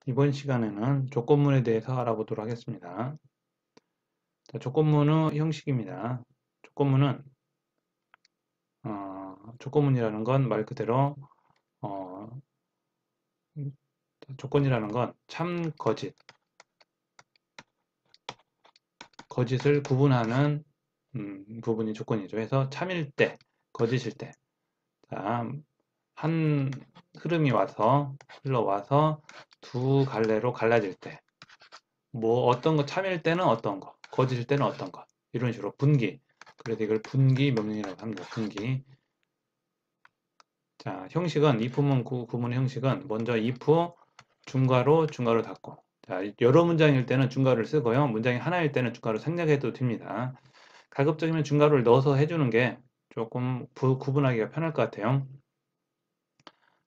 이번 시간에는 조건문에 대해서 알아보도록 하겠습니다. 자, 조건문의 형식입니다. 조건문은 조건문이라는 건 말 그대로 어, 조건이라는 건 참, 거짓을 구분하는 부분이 조건이죠. 그래서 참일 때, 거짓일 때, 자, 한 흐름이 흘러와서 두 갈래로 갈라질 때, 뭐 어떤 거 참일 때는 어떤 거, 거짓일 때는 어떤 거, 이런 식으로 분기. 그래서 이걸 분기 명령이라고 합니다. 분기. 자, 형식은 if문 구문의 형식은 먼저 if 중괄호 닫고. 자, 여러 문장일 때는 중괄호를 쓰고요. 문장이 하나일 때는 중괄호 생략해도 됩니다. 가급적이면 중괄호를 넣어서 해주는 게 조금 구분하기가 편할 것 같아요.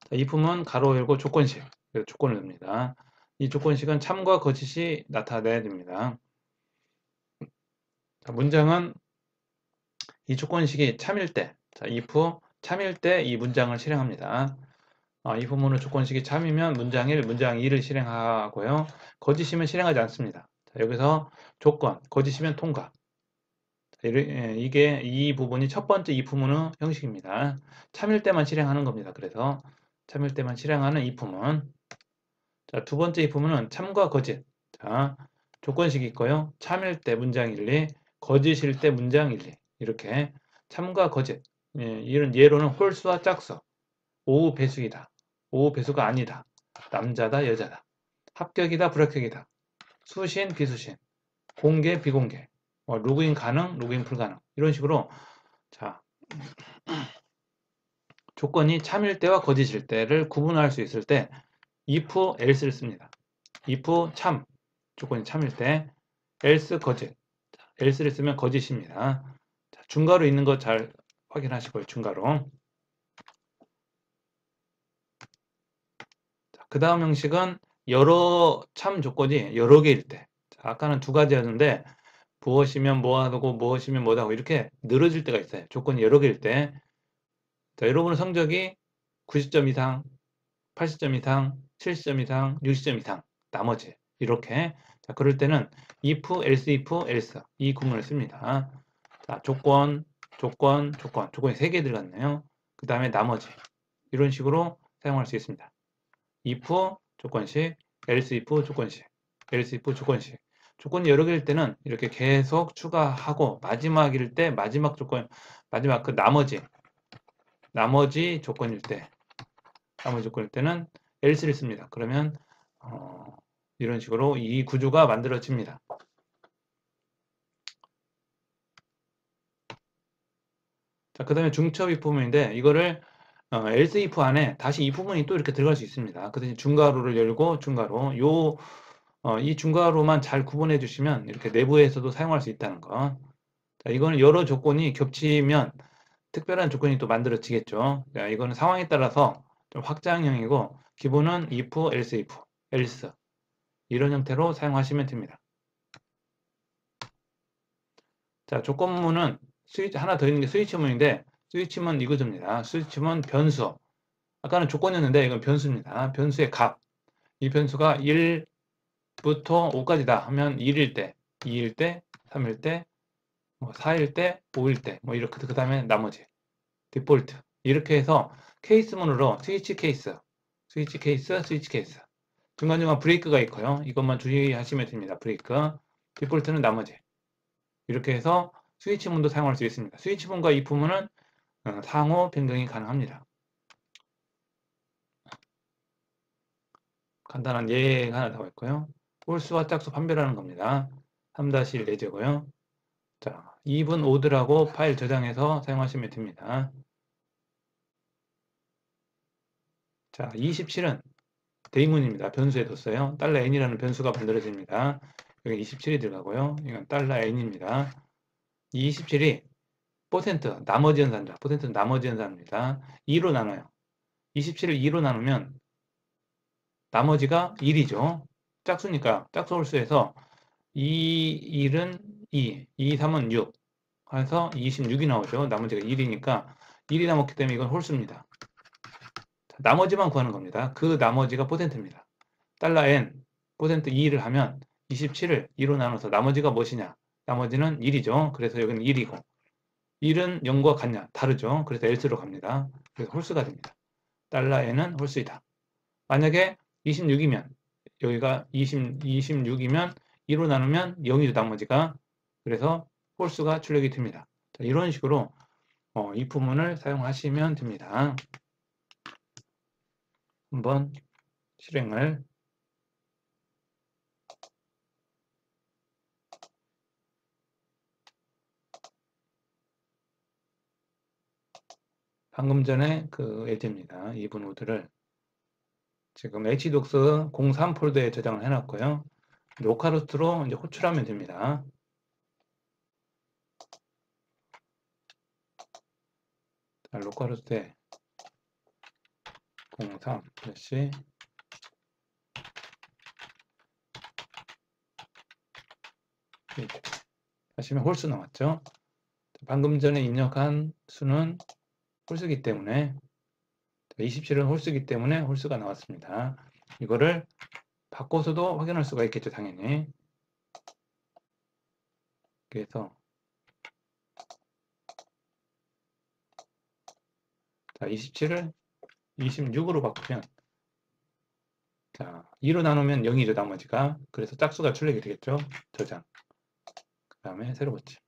자, if문 가로 열고 조건식. 그래서 조건을 넣습니다. 이 조건식은 참과 거짓이 나타나야 됩니다. 자, 문장은 이 조건식이 참일 때, 자, if 참일 때 이 문장을 실행합니다. 이 부분은 조건식이 참이면 문장 1, 문장 2를 실행하고요. 거짓이면 실행하지 않습니다. 자, 여기서 조건, 거짓이면 통과. 자, 이 부분이 첫 번째 if문의 형식입니다. 참일 때만 실행하는 겁니다. 그래서 참일 때만 실행하는 if문. 자, 두 번째 if문은 참과 거짓. 자, 조건식이 있고요. 참일 때 문장 1, 2, 거짓일 때 문장 1, 2. 이렇게 참과 거짓. 이런 예로는 홀수와 짝수. 오후 배수이다. 오후 배수가 아니다. 남자다, 여자다. 합격이다, 불합격이다. 수신, 비수신. 공개, 비공개. 로그인 가능, 로그인 불가능. 이런 식으로 자 조건이 참일 때와 거짓일 때를 구분할 수 있을 때 if, else를 씁니다. if 참, 조건이 참일 때, else 거짓. else를 쓰면 거짓입니다. 자, 중괄호 있는 거 잘 확인하시고요. 중괄호. 그 다음 형식은 여러 참 조건이 여러 개일 때. 자, 아까는 두 가지였는데 무엇이면 뭐하고 무엇이면 뭐하고 이렇게 늘어질 때가 있어요. 조건이 여러 개일 때. 자, 여러분의 성적이 90점 이상, 80점 이상, 70점 이상, 60점 이상 나머지 이렇게. 자, 그럴 때는 if, else 이 구문을 씁니다. 자, 조건이 3개 들어갔네요. 그 다음에 나머지 이런 식으로 사용할 수 있습니다. if 조건식, else if 조건식, else if 조건식. 조건이 여러 개일 때는 이렇게 계속 추가하고 마지막일 때 마지막 조건, 마지막 그 나머지 조건일 때는 else를 씁니다. 그러면 이런 식으로 이 구조가 만들어집니다. 자, 그 다음에 중첩 if 부분인데 이거를 else if 안에 다시 이 부분이 또 이렇게 들어갈 수 있습니다. 그 대신 중괄호를 열고 중괄호 이 중괄호만 잘 구분해 주시면 이렇게 내부에서도 사용할 수 있다는 거. 자, 이거는 여러 조건이 겹치면 특별한 조건이 또 만들어지겠죠. 자, 이거는 상황에 따라서 좀 확장형이고 기본은 if, else 이런 형태로 사용하시면 됩니다. 자, 조건문은 하나 더 있는 게 스위치문인데 스위치문 이거입니다. 스위치문 변수. 아까는 조건이었는데 이건 변수입니다. 변수의 값. 이 변수가 1부터 5까지다 하면 1일 때, 2일 때, 3일 때, 4일 때, 5일 때, 이렇게 그 다음에 나머지 디폴트 이렇게 해서 케이스문으로 스위치 케이스 중간중간 브레이크가 있고요. 이것만 주의하시면 됩니다. 브레이크 디폴트는 나머지 이렇게 해서 스위치문도 사용할 수 있습니다. 스위치문과 if문은 상호 변경이 가능합니다. 간단한 예가 하나 나와 있고요. 홀수와 짝수 판별하는 겁니다. 3-1 예제고요. 자, 2분 오드라고 파일 저장해서 사용하시면 됩니다. 자, 27은 대의문입니다. 변수에 뒀어요. $n이라는 변수가 만들어집니다. 여기 27이 들어가고요. 이건 $n입니다. 27이 나머지 연산자, %는 나머지 연산입니다. 2로 나눠요. 27을 2로 나누면 나머지가 1이죠. 짝수니까 짝수 홀수에서 1은 2, 3은 6 해서 26이 나오죠. 나머지가 1이니까 1이 남았기 때문에 이건 홀수입니다. 나머지만 구하는 겁니다. 그 나머지가 %입니다. $n %2를 하면 27을 2로 나눠서 나머지가 무엇이냐? 나머지는 1이죠. 그래서 여기는 1이고 1은 0과 같냐? 다르죠. 그래서 else로 갑니다. 그래서 홀수가 됩니다. $n은 홀수이다. 만약에 26이면 여기가 26이면 2로 나누면 0이죠. 나머지가. 그래서 홀수가 출력이 됩니다. 자, 이런 식으로 이 부분을 사용하시면 됩니다. 한번 실행을 방금 전에 그 예제입니다. 이분 노드를 지금 htdocs 03 폴더에 저장을 해놨고요. 로컬호스트로 이제 호출하면 됩니다. 자, 로컬호스트에 03 다시 하시면 홀수 나왔죠. 방금 전에 입력한 수는 홀수기 때문에 27은 홀수기 때문에 홀수가 나왔습니다. 이거를 바꿔서도 확인할 수가 있겠죠, 당연히. 그래서 자, 27을 26으로 바꾸면 자, 2로 나누면 0이죠, 나머지가. 그래서 짝수가 출력이 되겠죠. 저장. 그 다음에 새로 붙임.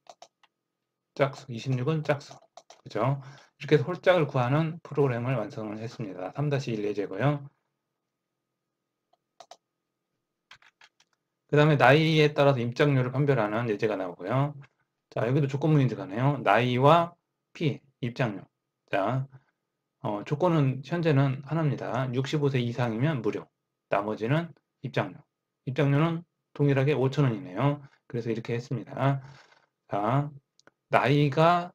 짝수. 26은 짝수. 그죠? 이렇게 해서 홀짝을 구하는 프로그램을 완성을 했습니다. 3-1 예제고요. 그 다음에 나이에 따라서 입장료를 판별하는 예제가 나오고요. 자, 여기도 조건문이 들어가네요. 나이와 P, 입장료. 자, 조건은 현재는 하나입니다. 65세 이상이면 무료. 나머지는 입장료. 입장료는 동일하게 5,000원이네요. 그래서 이렇게 했습니다. 자, 나이가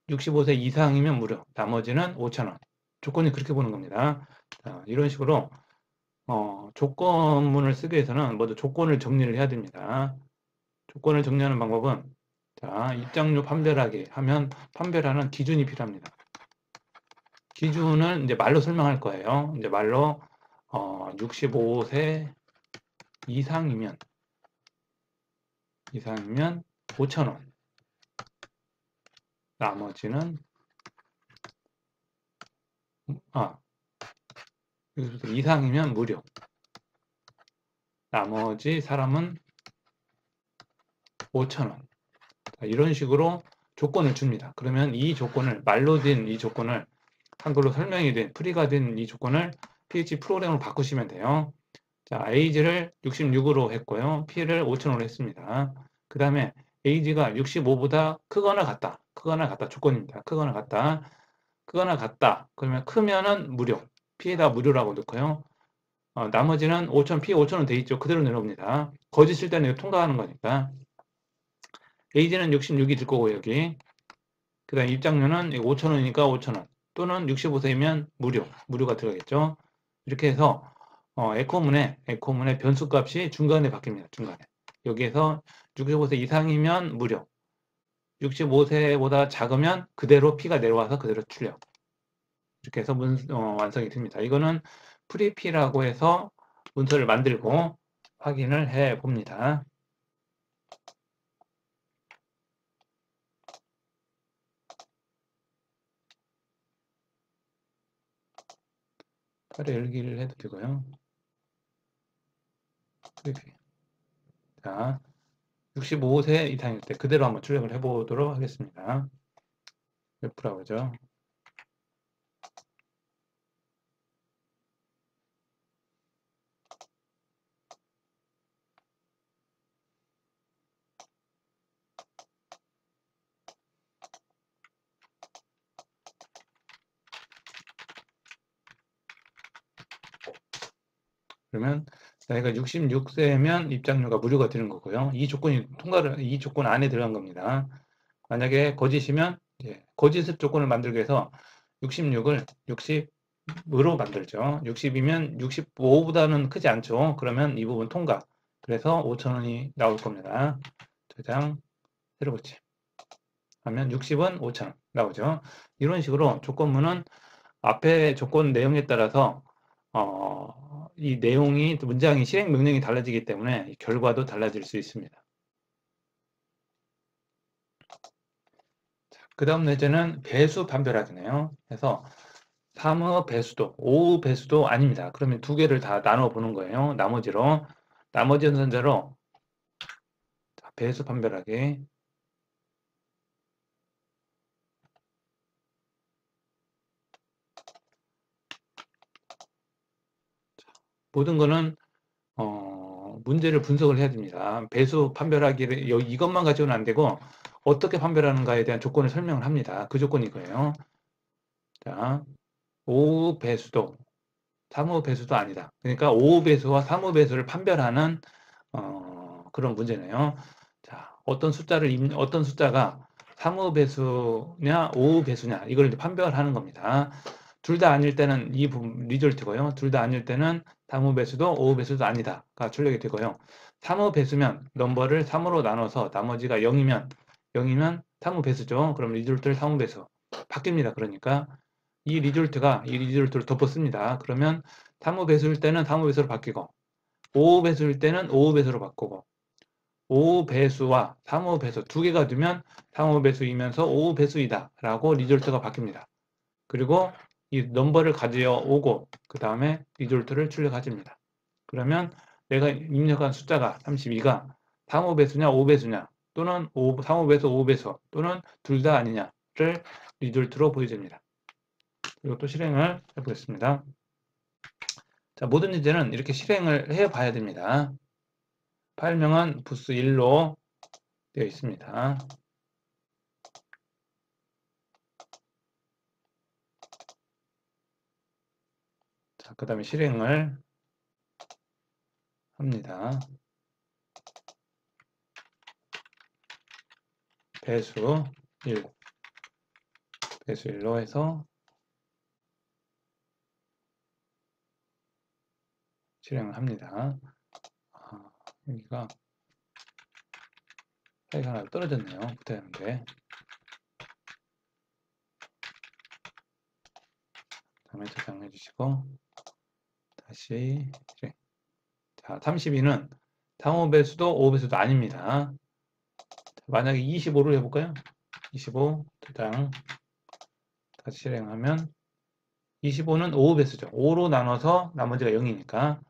65세 이상이면 무료. 나머지는 5,000원. 조건이 그렇게 보는 겁니다. 자, 이런 식으로 조건문을 쓰기 위해서는 먼저 조건을 정리를 해야 됩니다. 조건을 정리하는 방법은 자, 입장료 판별하기 하면 판별하는 기준이 필요합니다. 기준은 이제 말로 설명할 거예요. 이제 말로 65세 이상이면 5,000원. 나머지는 여기서부터 이상이면 무료. 나머지 사람은 5,000원. 이런 식으로 조건을 줍니다. 그러면 이 조건을 말로 된 이 조건을 한글로 설명이 된 프리가 된 이 조건을 PHP 프로그램으로 바꾸시면 돼요. 자, age를 66으로 했고요. p를 5,000원으로 했습니다. 그 다음에 age가 65보다 크거나 같다. 크거나 같다. 조건입니다. 크거나 같다. 크거나 같다. 그러면 크면은 무료. p에다 무료라고 넣고요. 나머지는 5,000, p 5,000원 돼 있죠. 그대로 내려옵니다. 거짓일 때는 통과하는 거니까. age는 66이 될 거고 여기. 그 다음 입장료는 5,000원이니까 5,000원. 또는 65세이면 무료가 들어가겠죠. 이렇게 해서 에코문의 변수값이 중간에 바뀝니다. 중간에. 여기에서 65세 이상이면 무료. 65세보다 작으면 그대로 P가 내려와서 그대로 출력. 이렇게 해서 완성이 됩니다. 이거는 프리P라고 해서 문서를 만들고 확인을 해 봅니다. 팔에 열기를 해도 되고요. 프리피. 자, 65세 이상일 때 그대로 한번 출력을 해보도록 하겠습니다. 몇 프라고죠? 그러면 나이가 66세면 입장료가 무료가 되는 거고요. 이 조건 안에 들어간 겁니다. 만약에 거짓이면 거짓 조건을 만들기 위해서 66을 60으로 만들죠. 60이면 65보다는 크지 않죠. 그러면 이 부분 통과. 그래서 5,000원이 나올 겁니다. 저장, 새로 붙임. 하면 60은 5,000원 나오죠. 이런 식으로 조건문은 앞에 조건 내용에 따라서 이 내용이 문장이 실행 명령이 달라지기 때문에 결과도 달라질 수 있습니다. 그 다음 예제는 배수 판별하기네요. 그래서 3의 배수도, 5의 배수도 아닙니다. 그러면 두 개를 다 나눠 보는 거예요. 나머지 연산자로 배수 판별하기. 모든 거는 문제를 분석을 해야 됩니다. 배수 판별하기를 이것만 가지고는 안 되고 어떻게 판별하는가에 대한 조건을 설명을 합니다. 그 조건이 이거예요. 자, 5 배수도 3호 배수도 아니다. 그러니까 5 배수와 3호 배수를 판별하는 그런 문제네요. 자, 어떤 숫자가 3호 배수냐 5 배수냐 이걸 이제 판별을 하는 겁니다. 둘 다 아닐 때는 이 부분 리졸트고요. 둘 다 아닐 때는 3호 배수도 5 배수도 아니다가 출력이 되고요. 3호 배수면 넘버를 3으로 나눠서 나머지가 0이면 3호 배수죠. 그럼 리졸트를 3호 배수 바뀝니다. 그러니까 이 리졸트를 덮어씁니다. 그러면 3호 배수일 때는 3호 배수로 바뀌고 5호 배수일 때는 5호 배수로 바꾸고 5호 배수와 3호 배수 두 개가 되면 3호 배수이면서 5호 배수이다 라고 리졸트가 바뀝니다. 그리고 이 넘버를 가져오고 그 다음에 리졸트를 출력하십니다. 그러면 내가 입력한 숫자가 32가 3호 배수냐 5 배수냐 또는 3호 배수 5 배수 또는 둘 다 아니냐를 리졸트로 보여줍니다. 이것도 실행을 해보겠습니다. 자, 모든 예제는 이렇게 실행을 해봐야 됩니다. 파일명은 부스1로 되어 있습니다. 자, 그 다음에 실행을 합니다. 배수 1로 해서 실행을 합니다. 여기가 파일이 하나 떨어졌네요. 붙어야 하는데. 다음에 저장해 주시고 다시 실행. 자, 32는 3호 배수도 5 배수도 아닙니다. 만약에 25를 해볼까요? 25 저장 다시 실행하면 25는 5 배수죠. 5로 나눠서 나머지가 0이니까.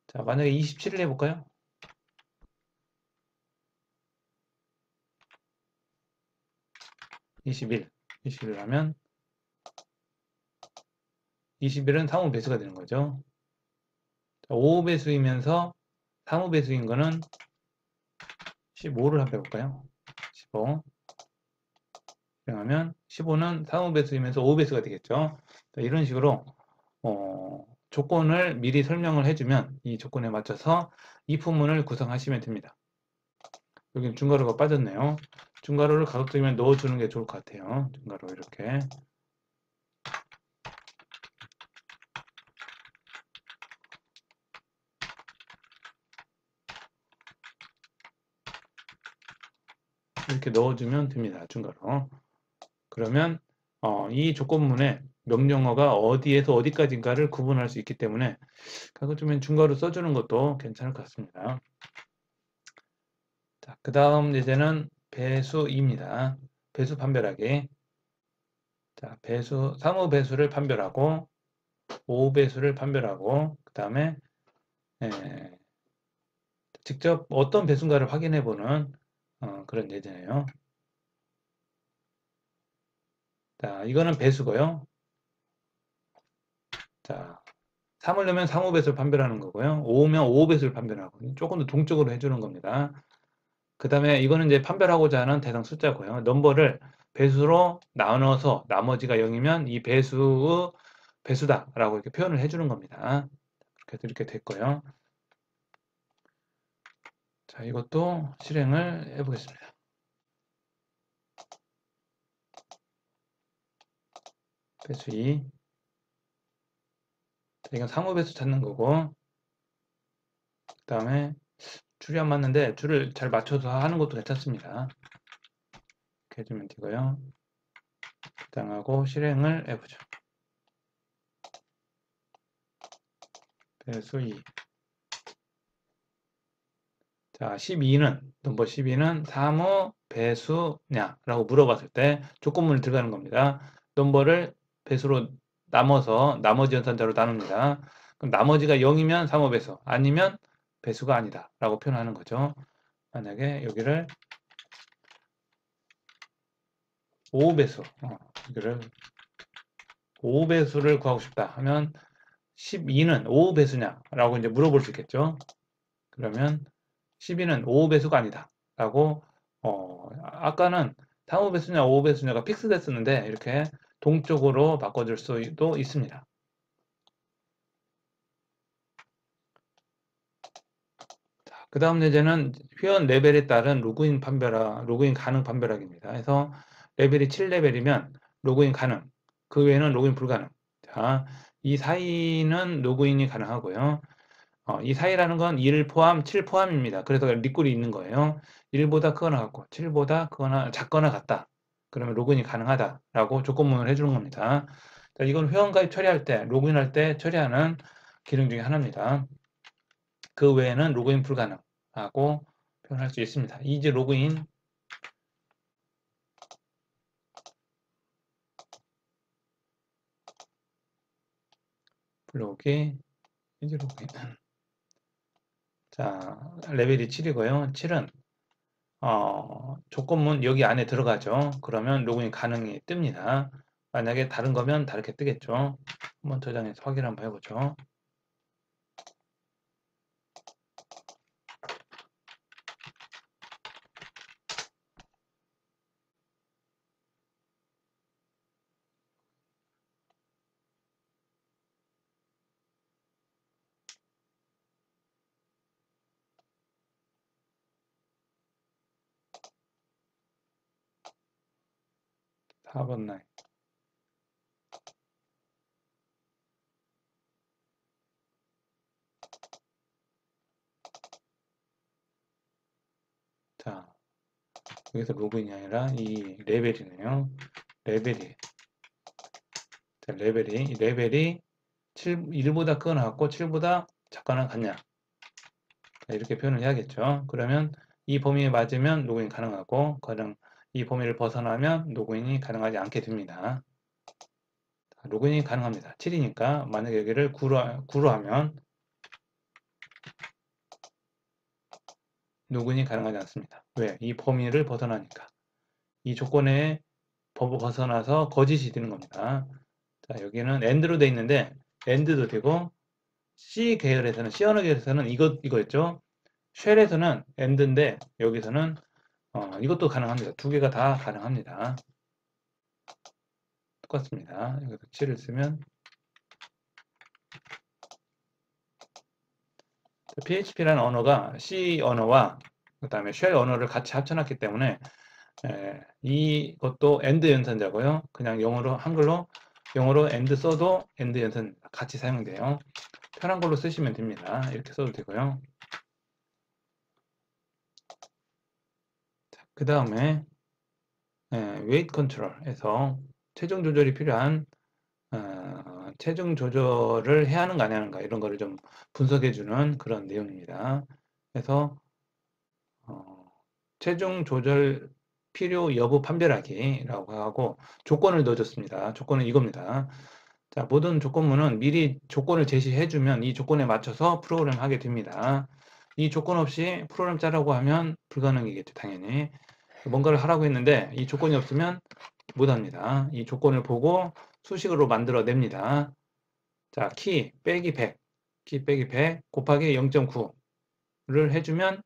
자, 만약에 27을 해볼까요? 21 하면 21은 3호 배수가 되는 거죠. 5 배수이면서 3호 배수인 거는 15를 한번 해볼까요? 15 실행하면 15는 3호 배수이면서 5 배수가 되겠죠. 자, 이런 식으로 조건을 미리 설명을 해주면 이 조건에 맞춰서 if문을 구성하시면 됩니다. 여기는 중괄호가 빠졌네요. 중괄호를 가급적이면 넣어주는 게 좋을 것 같아요. 중괄호 이렇게. 이렇게 넣어주면 됩니다. 중괄호. 그러면 이 조건문에 명령어가 어디에서 어디까지인가를 구분할 수 있기 때문에 가급적이면 중괄호 써주는 것도 괜찮을 것 같습니다. 자, 그 다음 예제는 배수입니다. 배수 판별하기. 자, 3호 배수를 판별하고 5 배수를 판별하고 그 다음에 직접 어떤 배수인가를 확인해 보는 그런 예제네요. 자, 이거는 배수고요. 자, 3을 넣으면 3호 배수를 판별하는 거고요. 5면 5 배수를 판별하고 조금 더 동적으로 해주는 겁니다. 그 다음에 이거는 이제 판별하고자 하는 대상 숫자고요. 넘버를 배수로 나눠서 나머지가 0이면 이 배수의 배수다라고 이렇게 표현을 해주는 겁니다. 그래서 이렇게 됐고요. 자, 이것도 실행을 해보겠습니다. 배수 2. 이건 3호 배수 찾는 거고 그 다음에 줄이 안 맞는데 줄을 잘 맞춰서 하는 것도 괜찮습니다. 이렇게 해주면 되고요. 저장하고 실행을 해보죠. 배수 2. 자, 12는, 넘버 12는 사무 배수냐라고 물어봤을 때 조건문을 들어가는 겁니다. 넘버를 배수로 나머서 나머지 연산자로 나눕니다. 그럼 나머지가 0이면 사무 배수, 아니면 배수가 아니다 라고 표현하는 거죠. 만약에 여기를 5배수, 여기를 5배수를 구하고 싶다 하면 12는 5배수냐 라고 이제 물어볼 수 있겠죠. 그러면 12는 5배수가 아니다 라고 아까는 3배수냐 5배수냐가 픽스됐었는데 이렇게 동쪽으로 바꿔줄 수도 있습니다. 그 다음 예제는 회원 레벨에 따른 로그인 가능 판별하기입니다. 그래서 레벨이 7레벨이면 로그인 가능, 그 외에는 로그인 불가능. 자, 이 사이는 로그인이 가능하고요. 이 사이라는 건 1 포함, 7 포함입니다. 그래서 리꼴이 있는 거예요. 1보다 크거나 같고 7보다 크거나 작거나 같다. 그러면 로그인이 가능하다라고 조건문을 해주는 겁니다. 자, 이건 회원가입 처리할 때, 로그인할 때 처리하는 기능 중에 하나입니다. 그 외에는 로그인 불가능하고 표현할 수 있습니다. 이제 로그인 블록이 이제 로그인. 자, 레벨이 7이고요. 7은 조건문 여기 안에 들어가죠. 그러면 로그인 가능이 뜹니다. 만약에 다른 거면 다르게 뜨겠죠. 한번 저장해서 확인 한번 해보죠. 사 4번 라인. 자, 여기서 로그인이 아니라 이 레벨이네요. 레벨이. 자, 레벨이 1보다 크거나 같고 7보다 작거나 같냐. 자, 이렇게 표현을 해야겠죠. 그러면 이 범위에 맞으면 로그인 가능하고, 이 범위를 벗어나면 로그인이 가능하지 않게 됩니다. 자, 로그인이 가능합니다. 7이니까 만약에 여기를 9로 하면 로그인이 가능하지 않습니다. 왜? 이 범위를 벗어나니까. 이 조건에 벗어나서 거짓이 되는 겁니다. 자, 여기는 AND로 돼 있는데 AND도 되고 C 계열에서는 C 언어 계열에서는 이거였죠. 쉘에서는 AND인데 여기서는 이것도 가능합니다. 두 개가 다 가능합니다. 똑같습니다. 여기서 7을 쓰면 PHP라는 언어가 C 언어와 그 다음에 쉘 언어를 같이 합쳐놨기 때문에 이것도 AND 연산자고요. 그냥 한글로 영어로 AND 써도 AND 연산 같이 사용돼요. 편한 걸로 쓰시면 됩니다. 이렇게 써도 되고요. 그 다음에 웨이트 컨트롤에서 체중 조절이 필요한 체중 조절을 해야 하는가 안 하는가 이런 거를 좀 분석해 주는 그런 내용입니다. 그래서 체중 조절 필요 여부 판별하기라고 하고 조건을 넣어줬습니다. 조건은 이겁니다. 자, 모든 조건문은 미리 조건을 제시해 주면 이 조건에 맞춰서 프로그램 하게 됩니다. 이 조건 없이 프로그램 짜라고 하면 불가능이겠죠, 당연히. 뭔가를 하라고 했는데 이 조건이 없으면 못합니다. 이 조건을 보고 수식으로 만들어냅니다. 자, 키 빼기 100, 키 빼기 100 곱하기 0.9를 해주면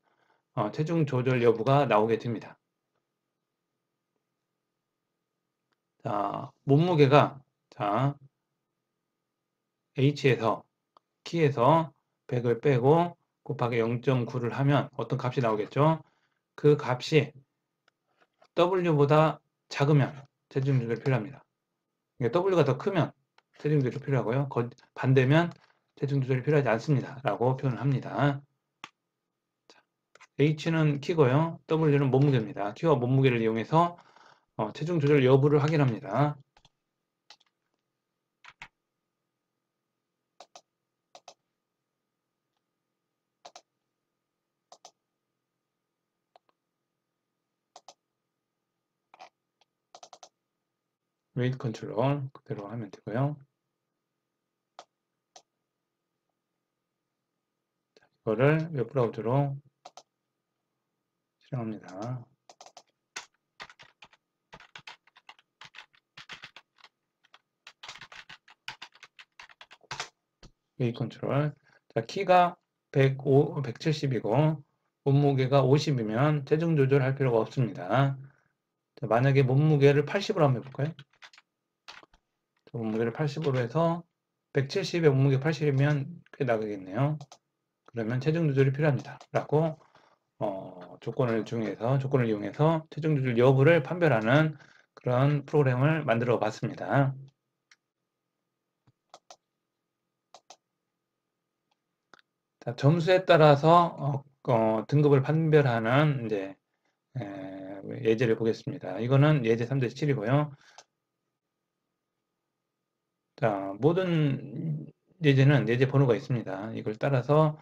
체중 조절 여부가 나오게 됩니다. 자, 몸무게가 H에서 키에서 100을 빼고 곱하기 0.9를 하면 어떤 값이 나오겠죠? 그 값이 W보다 작으면 체중 조절이 필요합니다. W가 더 크면 체중 조절이 필요하고요. 반대면 체중 조절이 필요하지 않습니다. 라고 표현을 합니다. H는 키고요. W는 몸무게입니다. 키와 몸무게를 이용해서 체중 조절 여부를 확인합니다. 웨이트 컨트롤 그대로 하면 되고요. 이거를 웹 브라우저로 실행합니다. 웨이트 컨트롤. 자, 키가 170이고 몸무게가 50이면 체중 조절할 필요가 없습니다. 자, 만약에 몸무게를 80으로 한번 해볼까요? 몸무게를 80으로 해서 170에 몸무게 80이면 꽤 나가겠네요. 그러면 체중 조절이 필요합니다. 라고 조건을 이용해서 체중 조절 여부를 판별하는 그런 프로그램을 만들어 봤습니다. 자, 점수에 따라서 등급을 판별하는 이제 예제를 보겠습니다. 이거는 예제 3-7이고요. 자, 모든 예제는 예제 번호가 있습니다. 이걸 따라서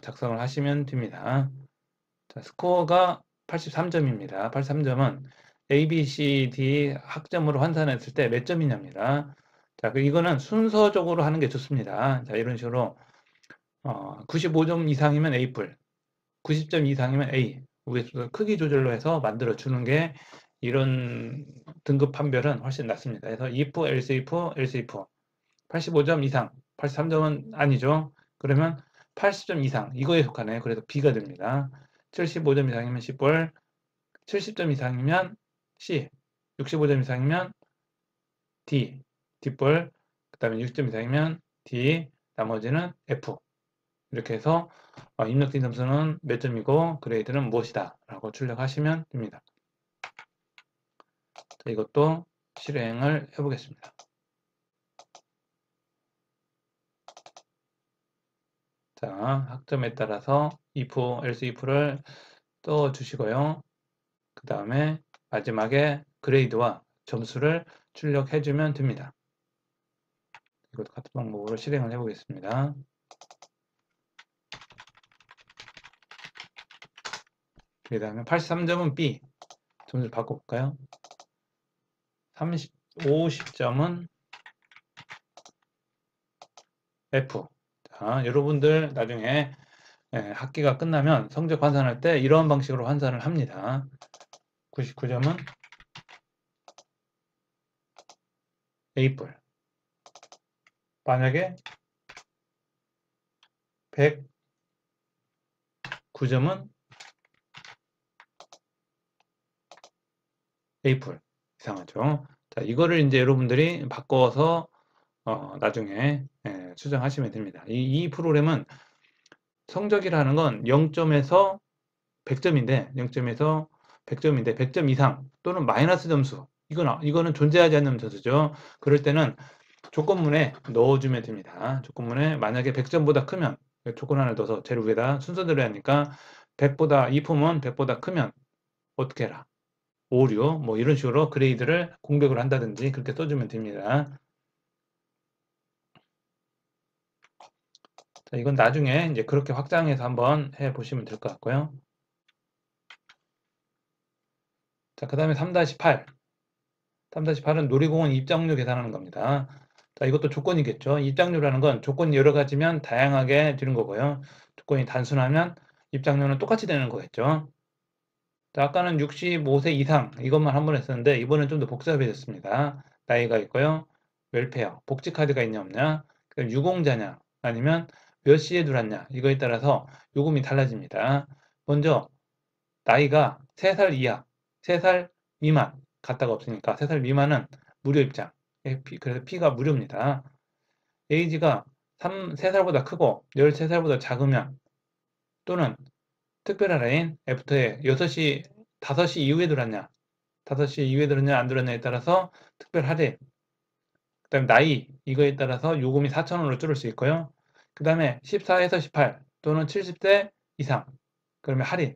작성을 하시면 됩니다. 자, 스코어가 83점입니다. 83점은 A, B, C, D 학점으로 환산했을 때 몇 점이냐입니다. 자, 이거는 순서적으로 하는 게 좋습니다. 자, 이런 식으로 95점 이상이면 A+, 90점 이상이면 A, 우회수 크기 조절로 해서 만들어 주는 게 이런 등급 판별은 훨씬 낫습니다. 그래서 if, else if 85점 이상, 83점은 아니죠. 그러면 80점 이상, 이거에 속하네요. 그래서 B가 됩니다. 75점 이상이면 C볼, 70점 이상이면 C, 65점 이상이면 D, D볼, 그 다음에 60점 이상이면 D, 나머지는 F. 이렇게 해서 입력된 점수는 몇 점이고 그레이드는 무엇이다 라고 출력하시면 됩니다. 자, 이것도 실행을 해보겠습니다. 자, 학점에 따라서 if, else if를 떠주시고요. 그 다음에 마지막에 그레이드와 점수를 출력해주면 됩니다. 이것도 같은 방법으로 실행을 해보겠습니다. 그 다음에 83점은 B, 점수를 바꿔볼까요? 50점은 F. 자, 여러분들 나중에 학기가 끝나면 성적 환산할 때 이런 방식으로 환산을 합니다. 99점은 A뿔. 만약에 109점은 A뿔. 이상하죠? 자, 이거를 이제 여러분들이 바꿔서 나중에 수정하시면 됩니다. 이 프로그램은 성적이라는 건 0점에서 100점인데 0점에서 100점인데 100점 이상 또는 마이너스 점수 이거는 존재하지 않는 점수죠. 그럴 때는 조건문에 넣어주면 됩니다. 조건문에 만약에 100점보다 크면 조건 하나 넣어서 제일 위에다 순서대로 하니까 100보다 이 폼은 100보다 크면 어떻게 해라? 5, 6 뭐 이런 식으로 그레이드를 공백을 한다든지 그렇게 써주면 됩니다. 자, 이건 나중에 이제 그렇게 확장해서 한번 해 보시면 될 것 같고요. 자, 그 다음에 3-8. 3-8은 놀이공원 입장료 계산하는 겁니다. 자, 이것도 조건이겠죠. 입장료라는 건 조건이 여러 가지면 다양하게 되는 거고요. 조건이 단순하면 입장료는 똑같이 되는 거겠죠. 자, 아까는 65세 이상 이것만 한 번 했었는데 이번엔 좀 더 복잡해졌습니다. 나이가 있고요. 웰페어, 복지카드가 있냐 없냐, 그럼 유공자냐 아니면 몇 시에 들어왔냐 이거에 따라서 요금이 달라집니다. 먼저 나이가 3살 이하, 3살 미만 갔다가 없으니까 3살 미만은 무료 입장. 그래서 P가 무료입니다. 에이지가 3살보다 크고 13살보다 작으면 또는 특별한 라인 F터에 6시, 5시 이후에 들어왔냐 5시 이후에 들었냐 안 들었냐에 따라서 특별 할인, 그 다음에 나이 이거에 따라서 요금이 4,000원으로 줄을 수 있고요. 그 다음에 14에서 18 또는 70세 이상 그러면 할인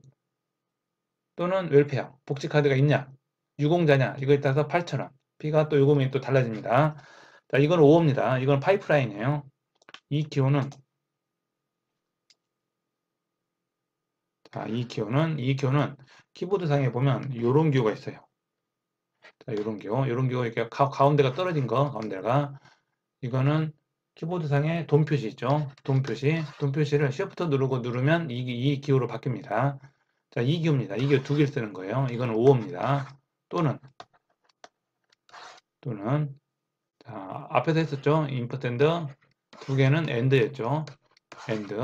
또는 웰페어, 복지카드가 있냐 유공자냐 이거에 따라서 8,000원. P가 또 요금이 또 달라집니다. 자, 이건 5호입니다. 이건 파이프라인이에요. 이 기호는 이 기호는 키보드상에 보면 이런 기호가 있어요. 자, 요런 기호 이렇게 가운데가 떨어진 거, 가운데가. 이거는 키보드상에 돔 표시 있죠. 돔 표시를 Shift 누르면 이 기호로 바뀝니다. 자, 이 기호입니다. 이 기호 두 개를 쓰는 거예요. 이거는 5호입니다. 또는 자, 앞에서 했었죠. input and 두 개는 and였죠. and.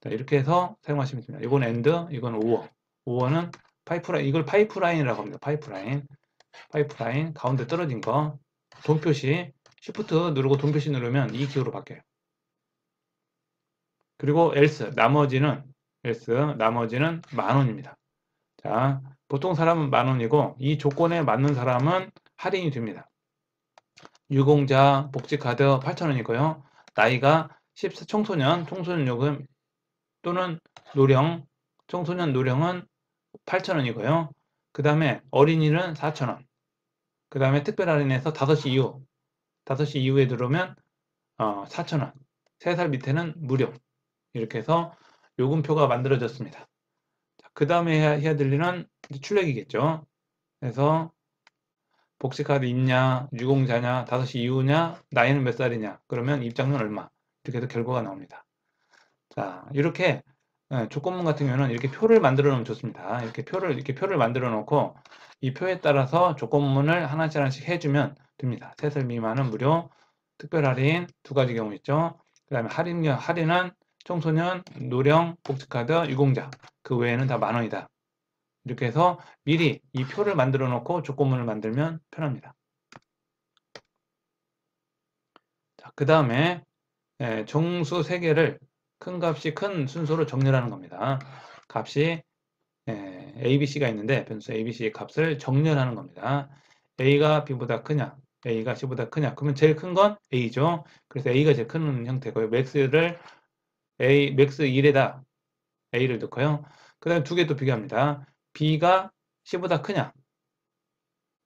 자, 이렇게 해서 사용하시면 됩니다. 이건 and, 이건 5호. 5호는 파이프라인, 이걸 파이프라인이라고 합니다. 파이프라인 가운데 떨어진 거. 돔 표시 Shift 누르고 돔 표시 누르면 이 기호로 바뀌어요. 그리고 else 나머지는 10,000원입니다. 자, 보통 사람은 10,000원이고 이 조건에 맞는 사람은 할인이 됩니다. 유공자, 복지카드 8,000원이고요. 나이가 14 청소년 요금 또는 노령, 청소년 노령은 8,000원이고요. 그 다음에 어린이는 4,000원. 그 다음에 특별 할인해서 5시 이후에 들어오면 4,000원. 3살 밑에는 무료. 이렇게 해서 요금표가 만들어졌습니다. 그 다음에 해야 될 일은 출력이겠죠. 그래서 복지카드 있냐, 유공자냐, 5시 이후냐, 나이는 몇 살이냐, 그러면 입장료는 얼마. 이렇게 해서 결과가 나옵니다. 자, 이렇게 조건문 같은 경우는 이렇게 표를 만들어 놓으면 좋습니다. 이렇게 표를 만들어 놓고 이 표에 따라서 조건문을 하나씩 해주면 됩니다. 3살 미만은 무료, 특별 할인 두 가지 경우 있죠. 그 다음에 할인은 청소년, 노령, 복지카드, 유공자 그 외에는 다 10,000원이다. 이렇게 해서 미리 이 표를 만들어 놓고 조건문을 만들면 편합니다. 자, 그 다음에 정수 3개를 큰 값이 큰 순서로 정렬하는 겁니다. 값이 ABC가 있는데 변수 ABC의 값을 정렬하는 겁니다. A가 B보다 크냐, A가 C보다 크냐. 그러면 제일 큰 건 A죠. 그래서 A가 제일 큰 형태고요. 맥스 1에다 A를 넣고요. 그 다음에 두 개 또 비교합니다. B가 C보다 크냐.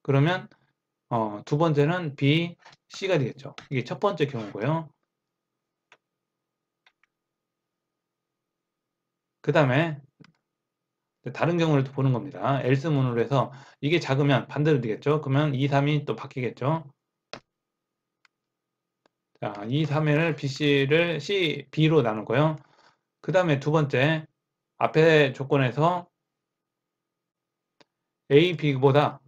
그러면 두 번째는 B, C가 되겠죠. 이게 첫 번째 경우고요. 그 다음에 다른 경우를 또 보는 겁니다. else문으로 해서 이게 작으면 반대로 되겠죠. 그러면 2, 3이 또 바뀌겠죠. 자, 2, 3을 BC를 C, B로 나누고요. 그 다음에 두 번째 앞에 조건에서 A, B보다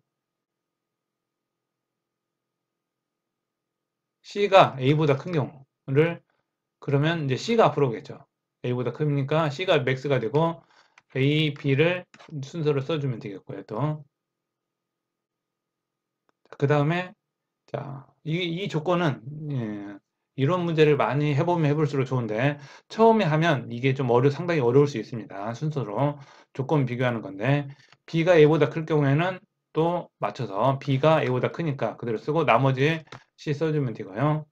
C가 A보다 큰 경우를 그러면 이제 C가 앞으로 오겠죠. A보다 크니까 C가 맥스가 되고 A, B를 순서로 써주면 되겠고요. 또 그 다음에 자, 이 조건은 이런 문제를 많이 해보면 해볼수록 좋은데 처음에 하면 이게 좀 상당히 어려울 수 있습니다. 순서로 조건 비교하는 건데 B가 A보다 클 경우에는 또 맞춰서 B가 A보다 크니까 그대로 쓰고 나머지 C 써주면 되고요.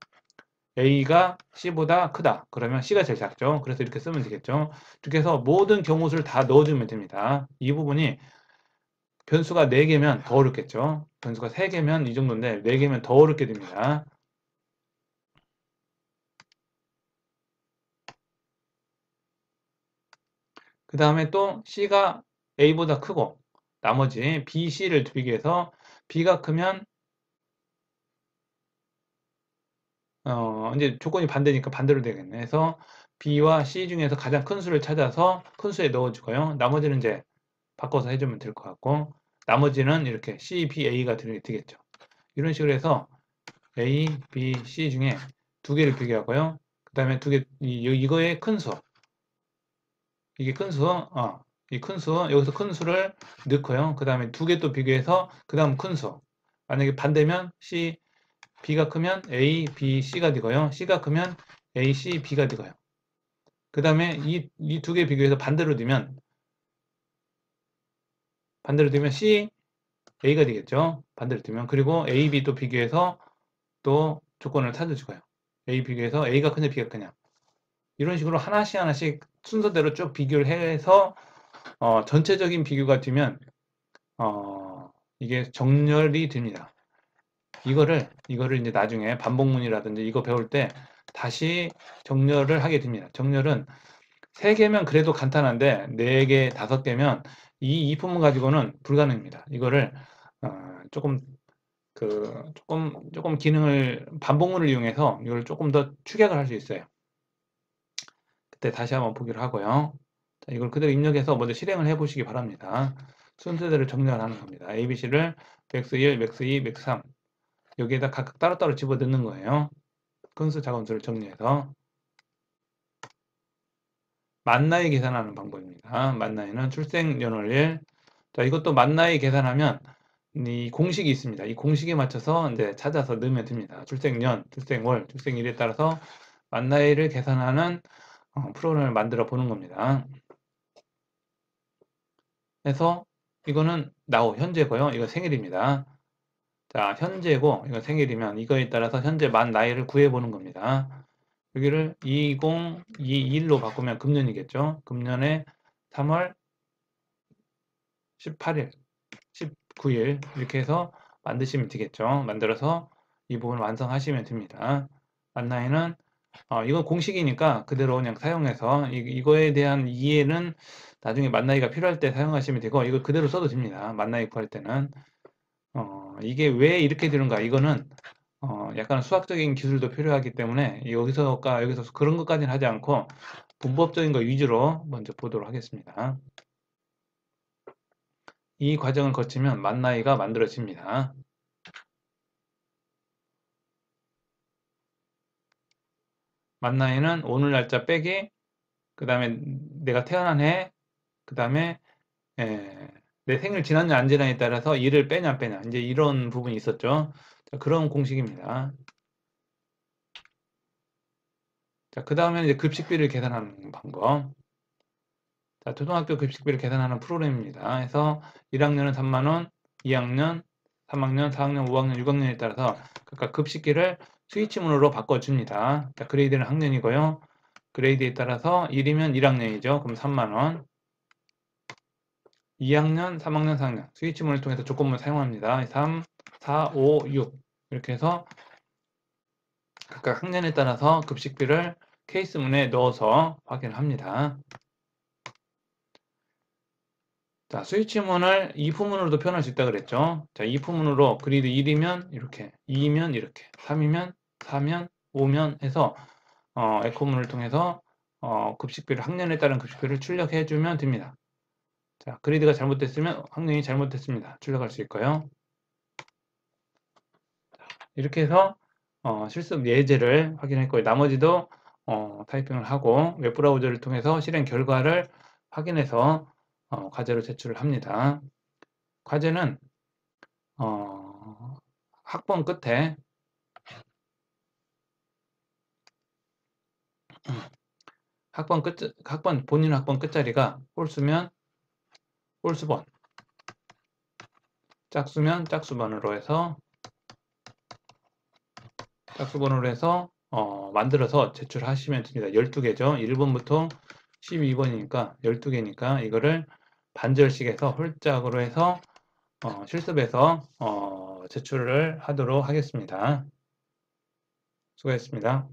A가 C보다 크다. 그러면 C가 제일 작죠. 그래서 이렇게 쓰면 되겠죠. 이렇게 해서 모든 경우수를 다 넣어주면 됩니다. 이 부분이 변수가 4개면 더 어렵겠죠. 변수가 3개면 이 정도인데 4개면 더 어렵게 됩니다. 그 다음에 또 C가 A보다 크고 나머지 B, C를 비교해서 B가 크면 이제 조건이 반대니까 반대로 되겠네. 그래서 B와 C 중에서 가장 큰 수를 찾아서 큰 수에 넣어주고요. 나머지는 이제 바꿔서 해주면 될 것 같고 나머지는 이렇게 C, B, A가 되겠죠. 이런 식으로 해서 A, B, C 중에 두 개를 비교하고요. 그 다음에 이거의 큰 수. 이게 큰 수, 이 큰 수, 여기서 큰 수를 넣고요. 그 다음에 두 개 또 비교해서 그 다음 큰 수. 만약에 반대면 C, B가 크면 A, B, C가 되고요. C가 크면 A, C, B가 되고요. 그 다음에 이 두 개 비교해서 반대로 되면 C, A가 되겠죠. 반대로 되면. 그리고 A, B 또 비교해서 또 조건을 찾아주고요. A 비교해서 A가 크냐, B가 크냐. 이런 식으로 하나씩 순서대로 쭉 비교를 해서 전체적인 비교가 되면 이게 정렬이 됩니다. 이거를 이제 나중에 반복문이라든지 이거 배울 때 다시 정렬을 하게 됩니다. 정렬은 3개면 그래도 간단한데 4개, 5개면 이 이품문 가지고는 불가능합니다. 이거를 조금 조금 기능을 반복문을 이용해서 이걸 조금 더 축약을 할 수 있어요. 그때 다시 한번 보기로 하고요. 자, 이걸 그대로 입력해서 먼저 실행을 해 보시기 바랍니다. 순서대로 정렬을 하는 겁니다. ABC를 맥스1, 맥스2, 맥스3 여기에다 각각 따로따로 집어넣는 거예요. 근수, 자건수를 정리해서 만나이 계산하는 방법입니다. 만나이는 출생연월일. 자, 이것도 만나이 계산하면 이 공식이 있습니다. 이 공식에 맞춰서 이제 찾아서 넣으면 됩니다. 출생년, 출생월, 출생일에 따라서 만나이를 계산하는 프로그램을 만들어 보는 겁니다. 그래서 이거는 now 현재고요. 이거 생일입니다. 자, 현재고 이거 생일이면 이거에 따라서 현재 만 나이를 구해 보는 겁니다. 여기를 2021로 바꾸면 금년이겠죠. 금년에 3월 18일, 19일 이렇게 해서 만드시면 되겠죠. 만들어서 이 부분을 완성하시면 됩니다. 만 나이는 이건 공식이니까 그대로 그냥 사용해서 이거에 대한 이해는 나중에 만 나이가 필요할 때 사용하시면 되고 이거 그대로 써도 됩니다. 만 나이 구할 때는 이게 왜 이렇게 되는가 이거는 약간 수학적인 기술도 필요하기 때문에 여기서 그런 것까지는 하지 않고 문법적인 거 위주로 먼저 보도록 하겠습니다. 이 과정을 거치면 만 나이가 만들어집니다. 만 나이는 오늘 날짜 빼기 그 다음에 내가 태어난 해 그 다음에 내 생일 지났냐 안 지났냐에 따라서 일을 빼냐 안 빼냐 이제 이런 부분이 있었죠. 자, 그런 공식입니다. 자, 그 다음에 이제 급식비를 계산하는 방법. 자, 초등학교 급식비를 계산하는 프로그램입니다. 해서 1학년은 3만원, 2학년, 3학년, 4학년, 5학년, 6학년에 따라서 각각 급식비를 스위치문으로 바꿔줍니다. 자, 그레이드는 학년이고요. 그레이드에 따라서 1이면 1학년이죠. 그럼 3만원. 2학년, 3학년, 4학년. 스위치문을 통해서 조건문을 사용합니다. 3, 4, 5, 6. 이렇게 해서 각각 학년에 따라서 급식비를 케이스문에 넣어서 확인을 합니다. 자, 스위치문을 if문으로도 표현할 수 있다 그랬죠. 자, if문으로 그리드 1이면 이렇게, 2이면 이렇게, 3이면 4면 5면 해서 에코문을 통해서 급식비를 학년에 따른 급식비를 출력해 주면 됩니다. 자, 그리드가 잘못됐으면 학년이 잘못됐습니다. 출력할 수 있고요. 이렇게 해서 실습 예제를 확인했고요. 나머지도 타이핑을 하고 웹브라우저를 통해서 실행 결과를 확인해서 과제로 제출을 합니다. 과제는 학번 끝에 본인 학번 끝자리가 홀수면 홀수번, 짝수면 짝수번으로 해서 만들어서 제출하시면 됩니다. 12개죠. 1번부터 12번이니까 12개니까 이거를 반절씩해서 홀짝으로 해서 실습에서 제출을 하도록 하겠습니다. 수고했습니다.